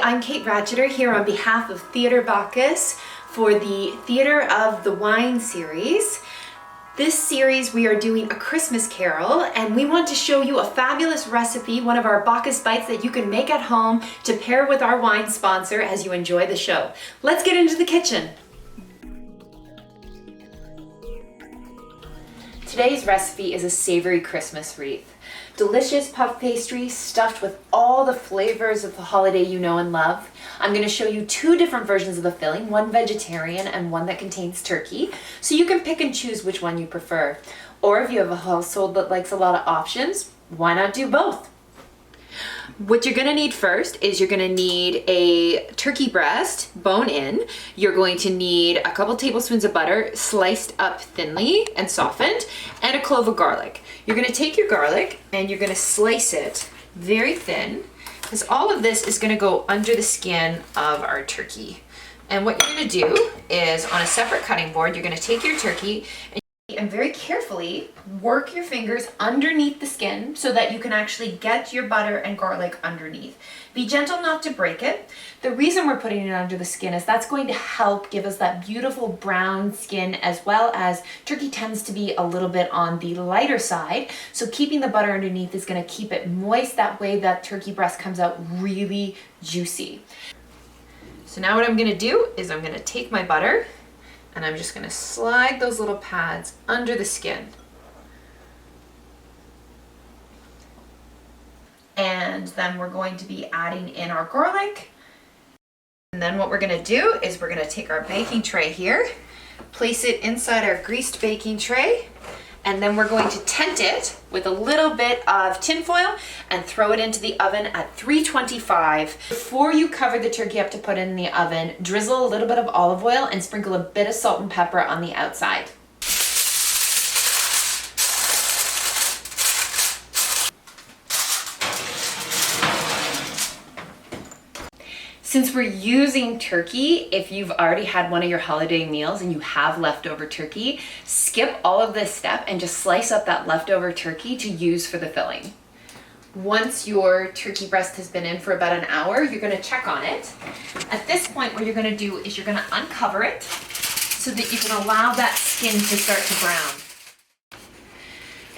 I'm Kate Ratcheter here on behalf of Theatre Bacchus for the Theatre of the Wine series. This series we are doing a Christmas carol, and we want to show you a fabulous recipe, one of our Bacchus bites that you can make at home to pair with our wine sponsor as you enjoy the show. Let's get into the kitchen. Today's recipe is a Savoury Christmas Wreath. Delicious puff pastry stuffed with all the flavors of the holiday you know and love. I'm going to show you two different versions of the filling, one vegetarian and one that contains turkey, so you can pick and choose which one you prefer. Or if you have a household that likes a lot of options, why not do both? What you're going to need first is you're going to need a turkey breast, bone in. You're going to need a couple tablespoons of butter sliced up thinly and softened, and a clove of garlic. You're going to take your garlic and you're going to slice it very thin, because all of this is going to go under the skin of our turkey. And what you're going to do is, on a separate cutting board, you're going to take your turkey and very carefully work your fingers underneath the skin so that you can actually get your butter and garlic underneath. Be gentle not to break it. The reason we're putting it under the skin is that's going to help give us that beautiful brown skin, as well as turkey tends to be a little bit on the lighter side. So keeping the butter underneath is going to keep it moist. That way that turkey breast comes out really juicy. So now what I'm going to do is I'm going to take my butter and I'm just going to slide those little pads under the skin. And then we're going to be adding in our garlic. And then what we're going to do is we're going to take our baking tray here, place it inside our greased baking tray, and then we're going to tent it with a little bit of tin foil and throw it into the oven at 325. Before you cover the turkey up to put it in the oven, drizzle a little bit of olive oil and sprinkle a bit of salt and pepper on the outside. Since we're using turkey, if you've already had one of your holiday meals and you have leftover turkey, skip all of this step and just slice up that leftover turkey to use for the filling. Once your turkey breast has been in for about an hour, you're going to check on it. At this point, what you're going to do is you're going to uncover it so that you can allow that skin to start to brown.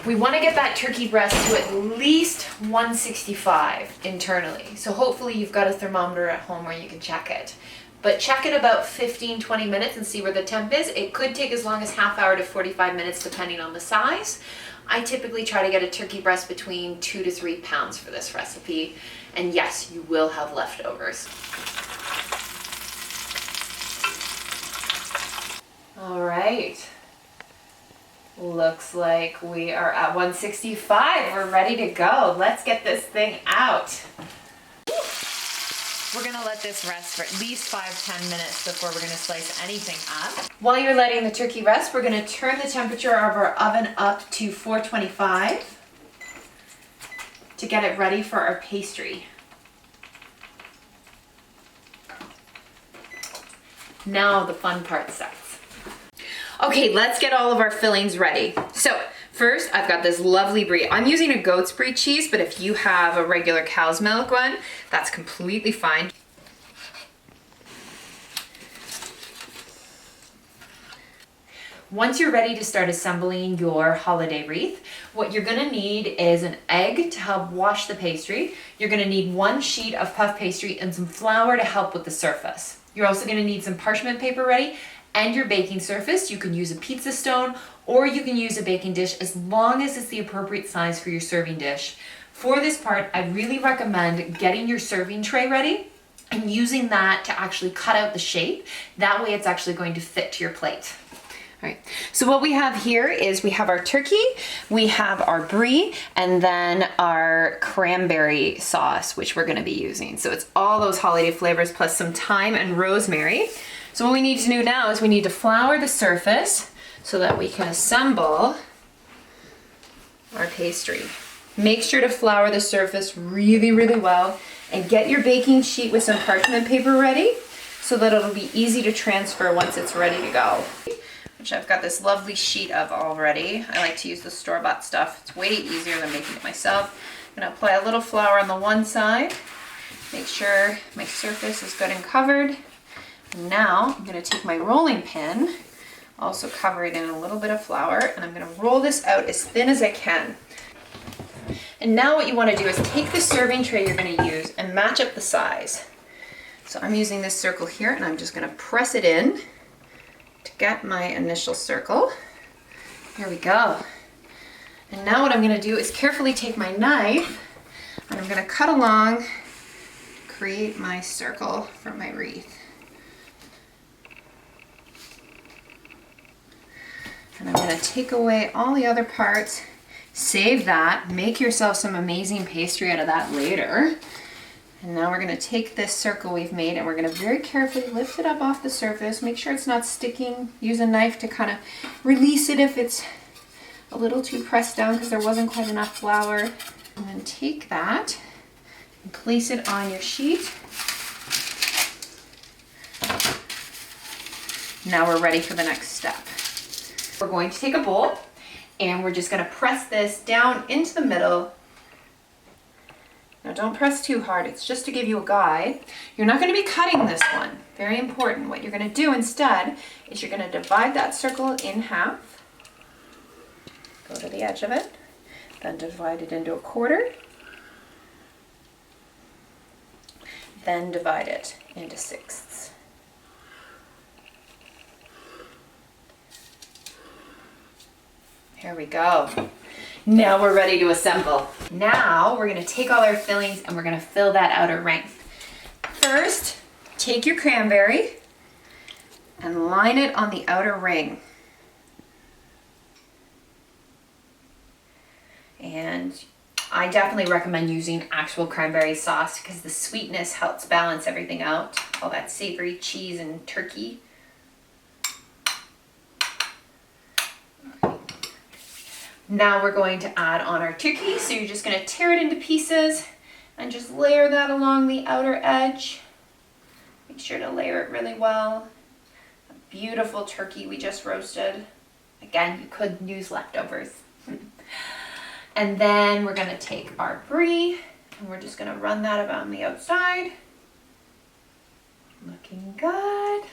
We want to get that turkey breast to at least 165 internally. So hopefully you've got a thermometer at home where you can check it. But check it about 15-20 minutes and see where the temp is. It could take as long as half hour to 45 minutes depending on the size. I typically try to get a turkey breast between 2 to 3 pounds for this recipe. And yes, you will have leftovers. All right. Looks like we are at 165. We're ready to go. Let's get this thing out. We're gonna let this rest for at least 5-10 minutes before we're gonna slice anything up. While you're letting the turkey rest, we're gonna turn the temperature of our oven up to 425 to get it ready for our pastry. Now the fun part starts. Okay, let's get all of our fillings ready. So first, I've got this lovely brie. I'm using a goat's brie cheese, but if you have a regular cow's milk one, that's completely fine. Once you're ready to start assembling your holiday wreath, what you're gonna need is an egg to help wash the pastry. You're gonna need 1 sheet of puff pastry and some flour to help with the surface. You're also gonna need some parchment paper ready and your baking surface. You can use a pizza stone or you can use a baking dish, as long as it's the appropriate size for your serving dish. For this part, I really recommend getting your serving tray ready and using that to actually cut out the shape. That way it's actually going to fit to your plate. All right, so what we have here is we have our turkey, we have our brie, and then our cranberry sauce, which we're gonna be using. So it's all those holiday flavors plus some thyme and rosemary. So what we need to do now is we need to flour the surface so that we can assemble our pastry. Make sure to flour the surface really, really well, and get your baking sheet with some parchment paper ready so that it'll be easy to transfer once it's ready to go. Which I've got this lovely sheet of already. I like to use the store-bought stuff. It's way easier than making it myself. I'm gonna apply a little flour on the one side, Make sure my surface is good and covered. Now I'm going to take my rolling pin, also cover it in a little bit of flour, and I'm going to roll this out as thin as I can. And now what you want to do is take the serving tray you're going to use and match up the size. So I'm using this circle here, and I'm just going to press it in to get my initial circle. Here we go. And now what I'm going to do is carefully take my knife, and I'm going to cut along, create my circle for my wreath. And I'm going to take away all the other parts, save that, make yourself some amazing pastry out of that later. And now we're going to take this circle we've made, and we're going to very carefully lift it up off the surface. Make sure it's not sticking. Use a knife to kind of release it if it's a little too pressed down because there wasn't quite enough flour. And then take that and place it on your sheet. Now we're ready for the next step. We're going to take a bowl, and we're just going to press this down into the middle. Now don't press too hard, it's just to give you a guide. You're not going to be cutting this one, very important. What you're going to do instead is you're going to divide that circle in half. Go to the edge of it, then divide it into a quarter. Then divide it into sixths. Here we go. Now we're ready to assemble. Now we're going to take all our fillings and we're going to fill that outer ring. First, take your cranberry and line it on the outer ring. And I definitely recommend using actual cranberry sauce because the sweetness helps balance everything out. All that savory cheese and turkey. Now we're going to add on our turkey. So you're just going to tear it into pieces and just layer that along the outer edge. Make sure to layer it really well. A beautiful turkey we just roasted. Again, you could use leftovers. And then we're going to take our brie and we're just going to run that around the outside. Looking good.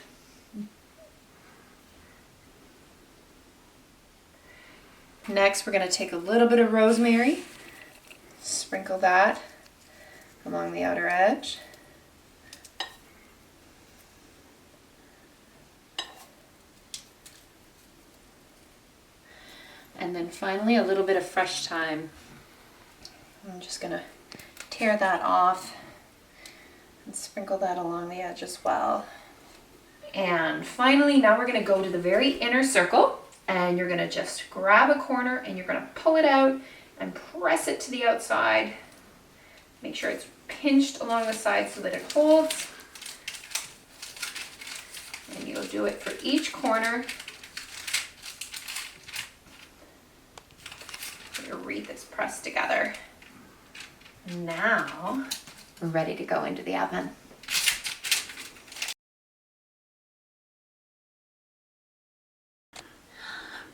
Next, we're going to take a little bit of rosemary, sprinkle that along the outer edge. And then finally, a little bit of fresh thyme. I'm just going to tear that off and sprinkle that along the edge as well. And finally, now we're going to go to the very inner circle. And you're going to just grab a corner and you're going to pull it out and press it to the outside. Make sure it's pinched along the side so that it holds. And you'll do it for each corner. So your wreath is pressed together. Now we're ready to go into the oven.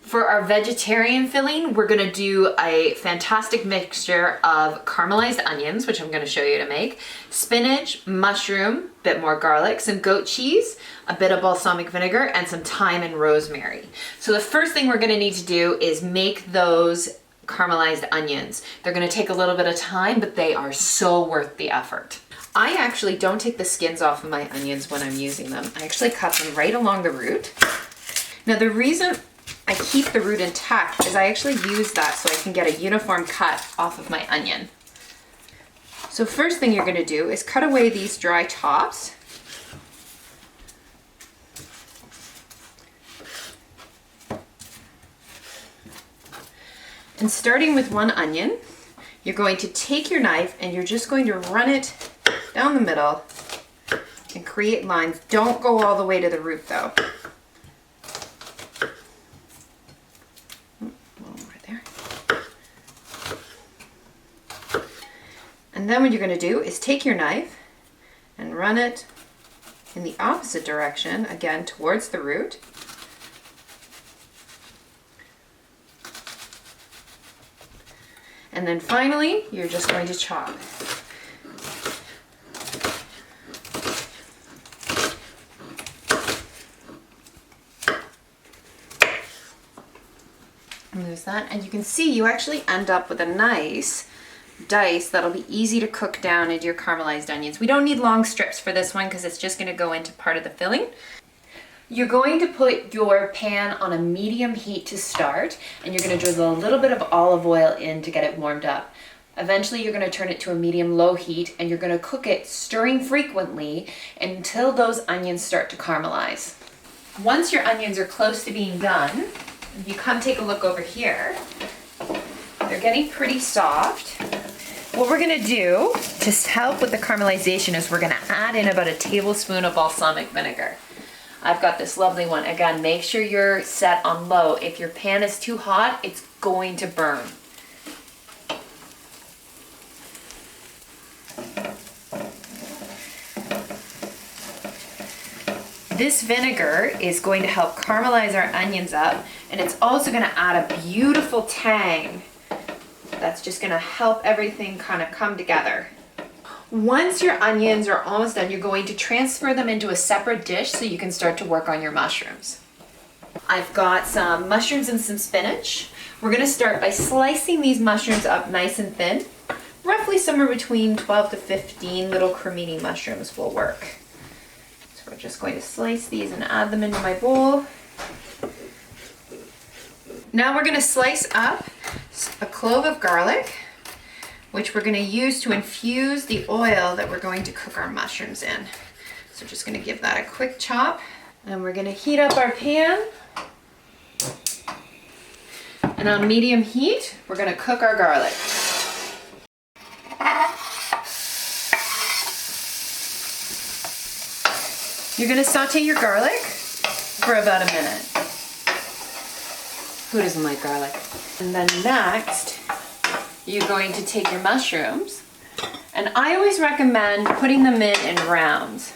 For our vegetarian filling, we're gonna do a fantastic mixture of caramelized onions, which I'm gonna show you to make, spinach, mushroom, bit more garlic, some goat cheese, a bit of balsamic vinegar, and some thyme and rosemary. So the first thing we're gonna need to do is make those caramelized onions. They're gonna take a little bit of time, but they are so worth the effort. I actually don't take the skins off of my onions when I'm using them. I actually cut them right along the root. Now the reason I keep the root intact is I actually use that so I can get a uniform cut off of my onion. So first thing you're going to do is cut away these dry tops. And starting with one onion, you're going to take your knife and you're just going to run it down the middle and create lines. Don't go all the way to the root though. And then what you're going to do is take your knife and run it in the opposite direction, again towards the root. And then finally, you're just going to chop. that. And you can see you actually end up with a nice dice that'll be easy to cook down into your caramelized onions. We don't need long strips for this one because it's just going to go into part of the filling. You're going to put your pan on a medium heat to start, and you're going to drizzle a little bit of olive oil in to get it warmed up. Eventually you're going to turn it to a medium-low heat, and you're going to cook it, stirring frequently until those onions start to caramelize. Once your onions are close to being done, if you come take a look over here, they're getting pretty soft. What we're going to do to help with the caramelization is we're going to add in about a tablespoon of balsamic vinegar. I've got this lovely one. Again, make sure you're set on low. If your pan is too hot, it's going to burn. This vinegar is going to help caramelize our onions up, and it's also going to add a beautiful tang that's just going to help everything kind of come together. Once your onions are almost done, you're going to transfer them into a separate dish so you can start to work on your mushrooms. I've got some mushrooms and some spinach. We're going to start by slicing these mushrooms up nice and thin. Roughly somewhere between 12 to 15 little cremini mushrooms will work. So we're just going to slice these and add them into my bowl. Now we're going to slice up a clove of garlic, which we're going to use to infuse the oil that we're going to cook our mushrooms in. So just going to give that a quick chop, and we're going to heat up our pan. And on medium heat, we're going to cook our garlic. You're going to saute your garlic for about a minute. Who doesn't like garlic? And then next, you're going to take your mushrooms, and I always recommend putting them in rounds.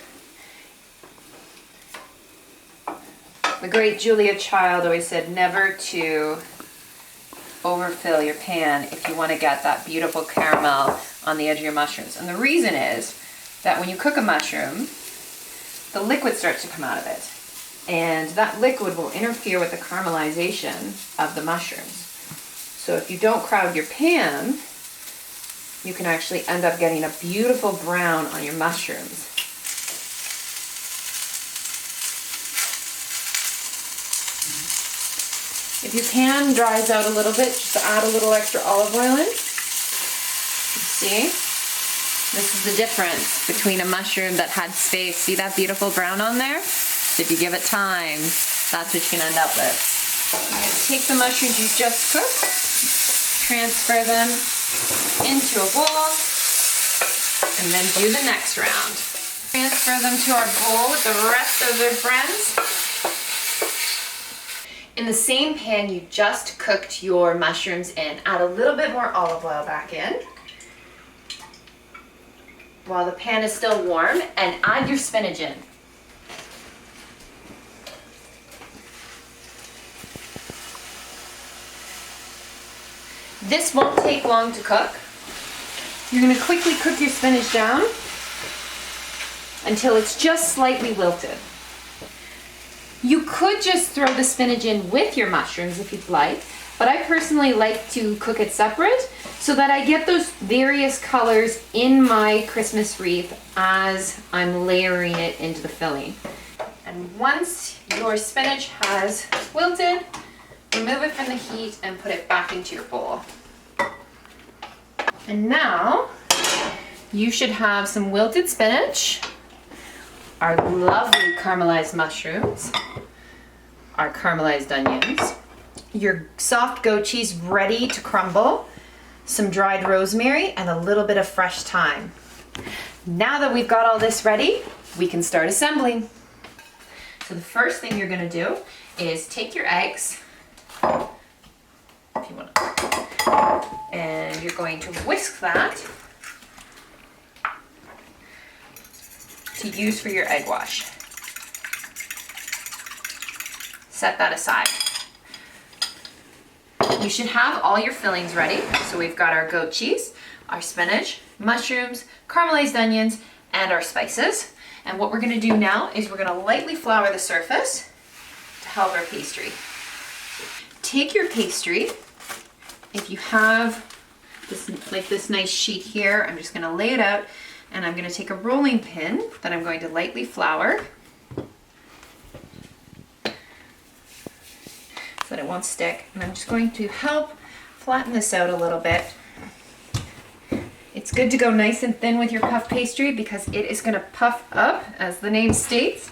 The great Julia Child always said never to overfill your pan if you want to get that beautiful caramel on the edge of your mushrooms. And the reason is that when you cook a mushroom, the liquid starts to come out of it. And that liquid will interfere with the caramelization of the mushrooms. So if you don't crowd your pan, you can actually end up getting a beautiful brown on your mushrooms. If your pan dries out a little bit, just add a little extra olive oil in. See? This is the difference between a mushroom that had space. See that beautiful brown on there? So if you give it time, that's what you can end up with. Take the mushrooms you just cooked, transfer them into a bowl, and then do the next round. Transfer them to our bowl with the rest of their friends. In the same pan you just cooked your mushrooms in, add a little bit more olive oil back in while the pan is still warm, and add your spinach in. This won't take long to cook. You're going to quickly cook your spinach down until it's just slightly wilted. You could just throw the spinach in with your mushrooms if you'd like, but I personally like to cook it separate so that I get those various colors in my Christmas wreath as I'm layering it into the filling. And once your spinach has wilted, remove it from the heat and put it back into your bowl. And now you should have some wilted spinach, our lovely caramelized mushrooms, our caramelized onions, your soft goat cheese ready to crumble, some dried rosemary, and a little bit of fresh thyme. Now that we've got all this ready, we can start assembling. So the first thing you're going to do is take your eggs, if you want to, and you're going to whisk that to use for your egg wash. Set that aside. You should have all your fillings ready. So we've got our goat cheese, our spinach, mushrooms, caramelized onions, and our spices. And what we're going to do now is we're going to lightly flour the surface to help our pastry. Take your pastry if you have this nice sheet here, I'm just gonna lay it out and I'm gonna take a rolling pin that I'm going to lightly flour so that it won't stick. And I'm just going to help flatten this out a little bit. It's good to go nice and thin with your puff pastry because it is gonna puff up, as the name states.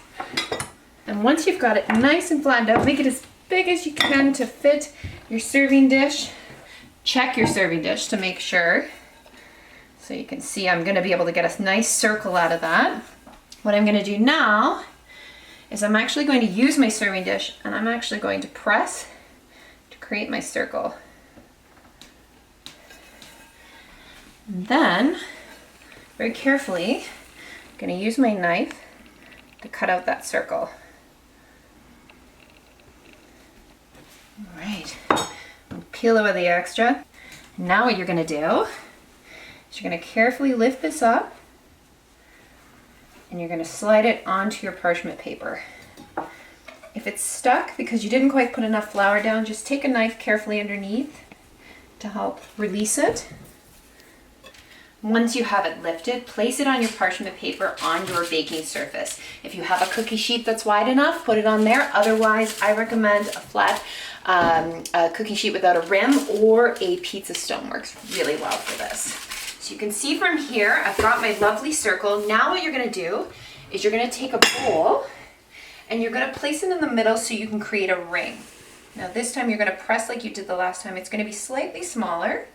And once you've got it nice and flattened out, make it as big as you can to fit your serving dish. Check your serving dish to make sure. So you can see I'm gonna be able to get a nice circle out of that. What I'm gonna do now is I'm actually going to use my serving dish and I'm actually going to press to create my circle. And then, very carefully, I'm gonna use my knife to cut out that circle. All right, peel away the extra. Now what you're gonna do is you're gonna carefully lift this up and you're gonna slide it onto your parchment paper. If it's stuck because you didn't quite put enough flour down, just take a knife carefully underneath to help release it. Once you have it lifted, place it on your parchment paper on your baking surface. If you have a cookie sheet that's wide enough, put it on there. Otherwise, I recommend a flat cookie sheet without a rim, or a pizza stone works really well for this. So you can see from here, I've got my lovely circle. Now what you're gonna do is you're gonna take a bowl and you're gonna place it in the middle so you can create a ring. Now this time you're gonna press like you did the last time. It's gonna be slightly smaller.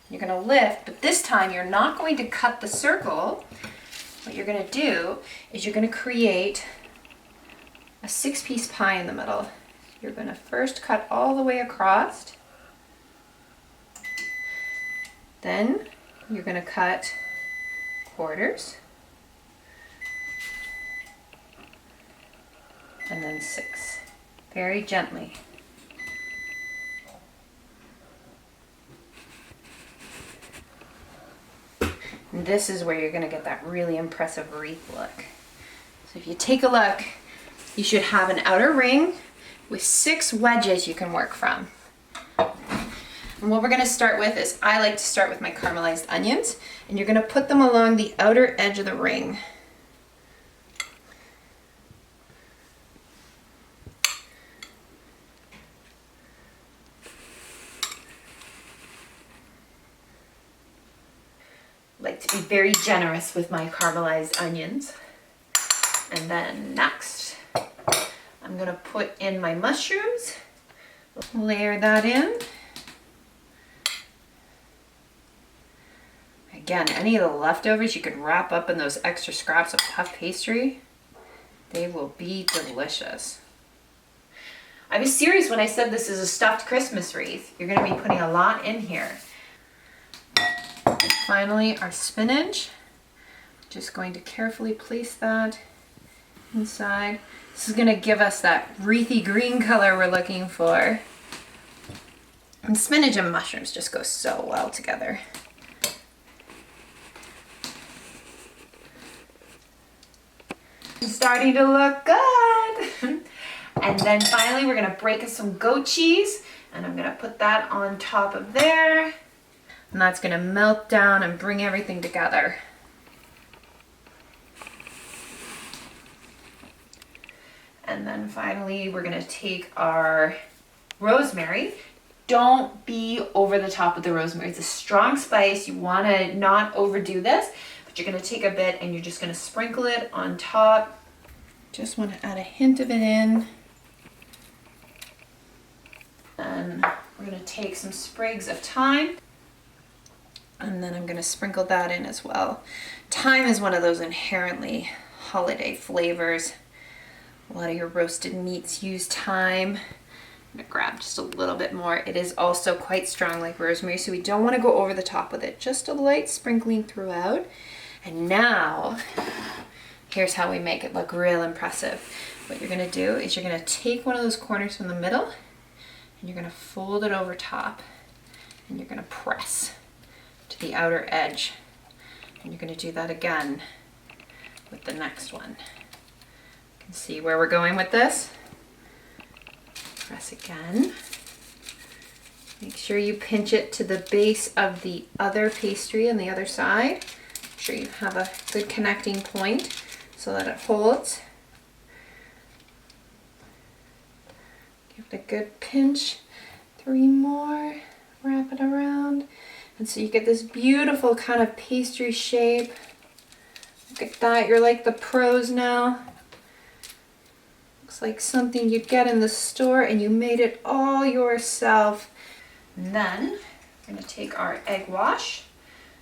You're gonna lift, but this time you're not going to cut the circle. What you're gonna do is you're gonna create a 6-piece pie in the middle. You're gonna first cut all the way across. Then you're gonna cut quarters. And then 6, very gently. And this is where you're gonna get that really impressive wreath look. So if you take a look, you should have an outer ring with 6 wedges you can work from. And what we're gonna start with is, I like to start with my caramelized onions, and you're gonna put them along the outer edge of the ring. Like to be very generous with my caramelized onions. And then next, I'm gonna put in my mushrooms, layer that in. Again, any of the leftovers you can wrap up in those extra scraps of puff pastry. They will be delicious. I was serious when I said this is a stuffed Christmas wreath. You're gonna be putting a lot in here. Finally, our spinach. Just going to carefully place that inside. This is gonna give us that wreathy green color we're looking for. And spinach and mushrooms just go so well together. It's starting to look good. And then finally, we're gonna break some goat cheese, and I'm gonna put that on top of there. And that's gonna melt down and bring everything together. And then finally, we're gonna take our rosemary. Don't be over the top with the rosemary. It's a strong spice. You wanna not overdo this, but you're gonna take a bit and you're just gonna sprinkle it on top. Just wanna add a hint of it in. And we're gonna take some sprigs of thyme. And then I'm gonna sprinkle that in as well. Thyme is one of those inherently holiday flavors. A lot of your roasted meats use thyme. I'm gonna grab just a little bit more. It is also quite strong like rosemary, so we don't wanna go over the top with it. Just a light sprinkling throughout. And now, here's how we make it look real impressive. What you're gonna do is you're gonna take one of those corners from the middle and you're gonna fold it over top and you're gonna press to the outer edge. And you're gonna do that again with the next one. You can see where we're going with this. Press again. Make sure you pinch it to the base of the other pastry on the other side. Make sure you have a good connecting point so that it holds. Give it a good pinch. 3 more. Wrap it around. And so you get this beautiful kind of pastry shape. Look at that. You're like the pros now. Looks like something you'd get in the store, and you made it all yourself. And then we're going to take our egg wash,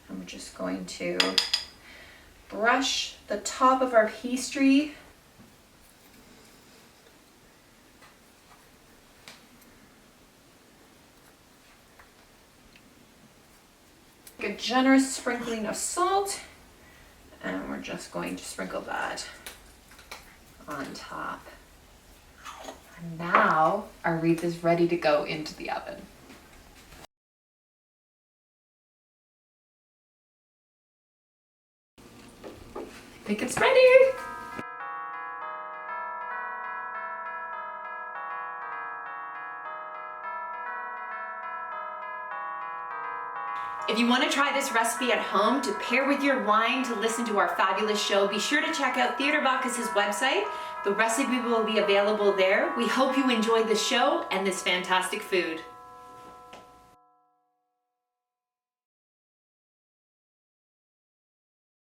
and we're just going to brush the top of our pastry. A generous sprinkling of salt, and we're just going to sprinkle that on top. And now our wreath is ready to go into the oven. I think it's ready. If you want to try this recipe at home to pair with your wine to listen to our fabulous show, be sure to check out Theatre Bacchus' website. The recipe will be available there. We hope you enjoyed the show and this fantastic food.